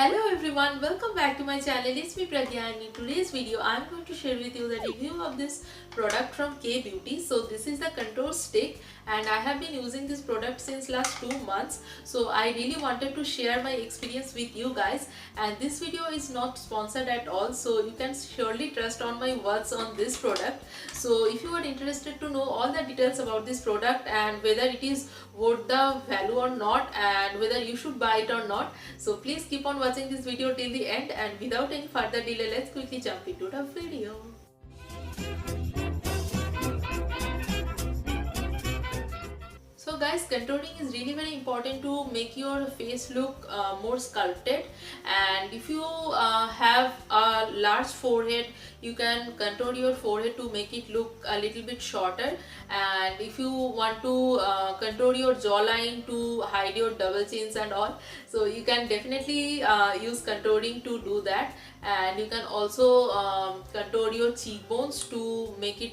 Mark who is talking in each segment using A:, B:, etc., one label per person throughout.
A: Hello everyone, welcome back to my channel. It's me Pragya, and in today's video I'm going to share with you the review of this product from K Beauty. So this is the contour stick and I have been using this product since last 2 months. So I really wanted to share my experience with you guys, and this video is not sponsored at all, so you can surely trust on my words on this product. So if you are interested to know all the details about this product and whether it is worth the value or not and whether you should buy it or not, so please keep on watching this video till the end, and without any further delay let's quickly jump into the video. So guys, contouring is really very important to make your face look more sculpted, and if you have a large forehead, you can contour your forehead to make it look a little bit shorter, and if you want to contour your jawline to hide your double chins and all, so you can definitely use contouring to do that. And you can also contour your cheekbones to make it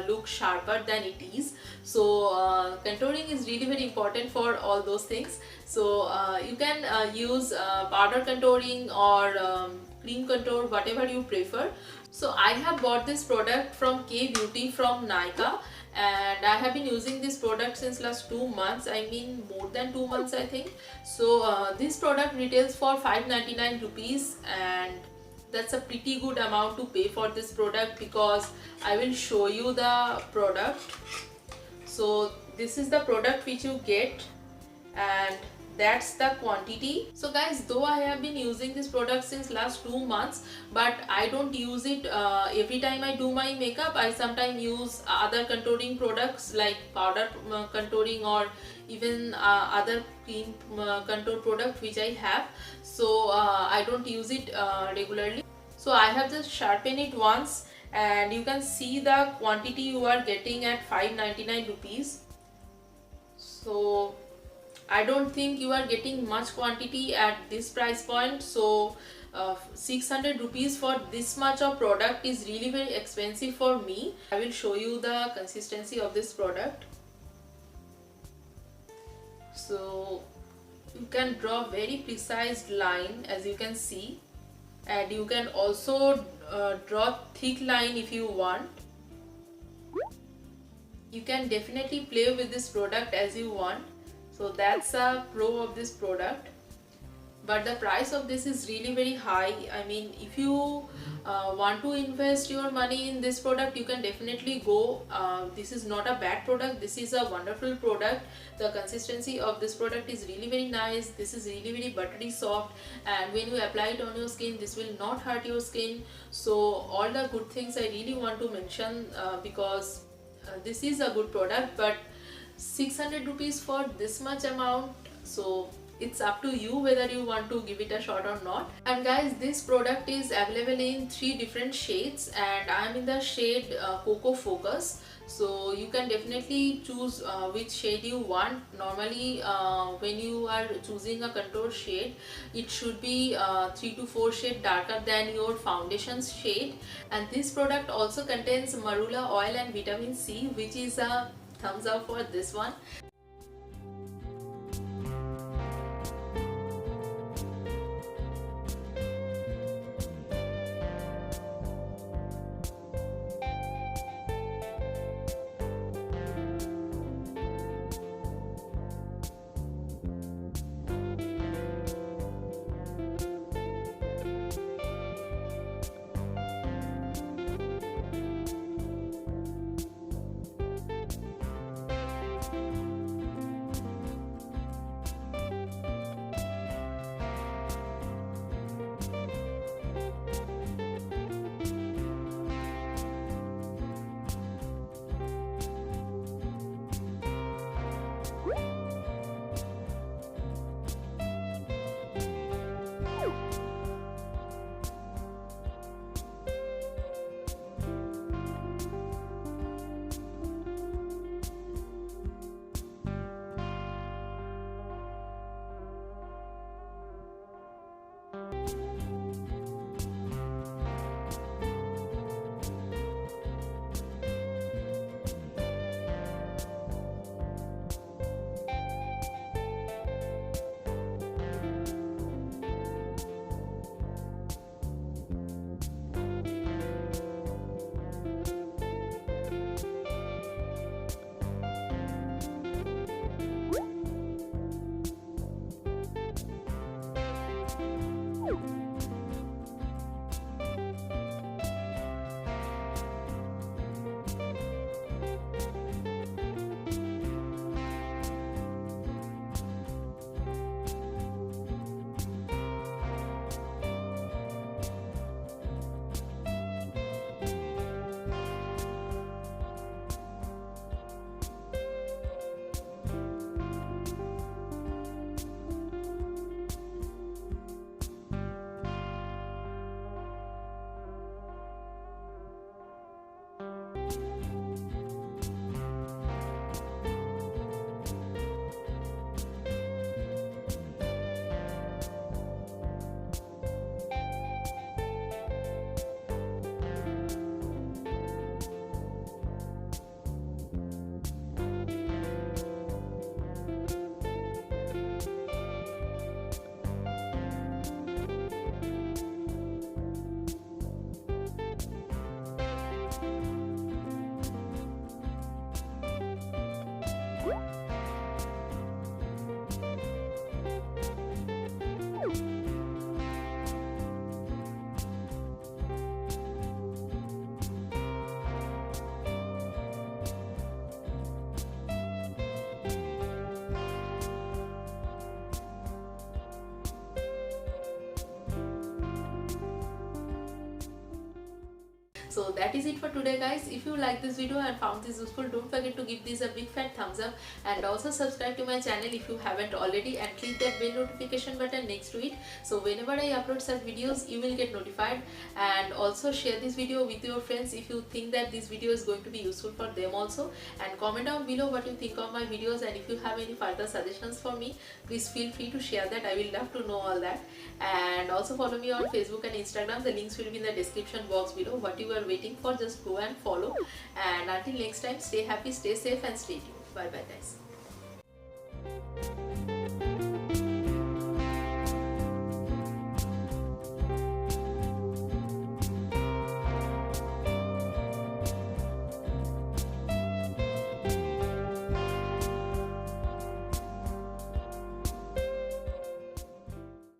A: look sharper than it is. So contouring is really very important for all those things. So you can use powder contouring or cream contour, whatever you prefer. So I have bought this product from K Beauty from Nykaa, and I have been using this product since last 2 months. I mean more than 2 months I think. So this product retails for 599 rupees, and that's a pretty good amount to pay for this product because I will show you the product. So this is the product which you get, and that's the quantity. So guys, though I have been using this product since last 2 months, but I don't use it every time I do my makeup. I sometimes use other contouring products like powder contouring or even other cream contour product which I have. So I don't use it regularly. So I have just sharpened it once, and you can see the quantity you are getting at 599 rupees. So I don't think you are getting much quantity at this price point. So 600 rupees for this much of product is really very expensive for me. I will show you the consistency of this product. So you can draw very precise line, as you can see, and you can also draw thick line if you want. You can definitely play with this product as you want. So that's a pro of this product, but the price of this is really very high. I mean, if you want to invest your money in this product, you can definitely go. This is not a bad product, this is a wonderful product. The consistency of this product is really very nice. This is really very buttery soft, and when you apply it on your skin, this will not hurt your skin. So all the good things I really want to mention because this is a good product, but 600 rupees for this much amount, so it's up to you whether you want to give it a shot or not. And guys, this product is available in 3 different shades, and I am in the shade Cocoa Focus. So you can definitely choose which shade you want. Normally when you are choosing a contour shade, it should be 3 to 4 shade darker than your foundation shade. And this product also contains marula oil and vitamin C, which is a thumbs up for this one. So that is it for today guys. If you like this video and found this useful, don't forget to give this a big fat thumbs up, and also subscribe to my channel if you haven't already, and click that bell notification button next to it, so whenever I upload such videos you will get notified. And also share this video with your friends if you think that this video is going to be useful for them also, and comment down below what you think of my videos, and if you have any further suggestions for me, please feel free to share that. I will love to know all that. And also follow me on Facebook and Instagram. The links will be in the description box below. What you are waiting for, just go and follow. And until next time, stay happy, stay safe and stay tuned. Bye bye guys.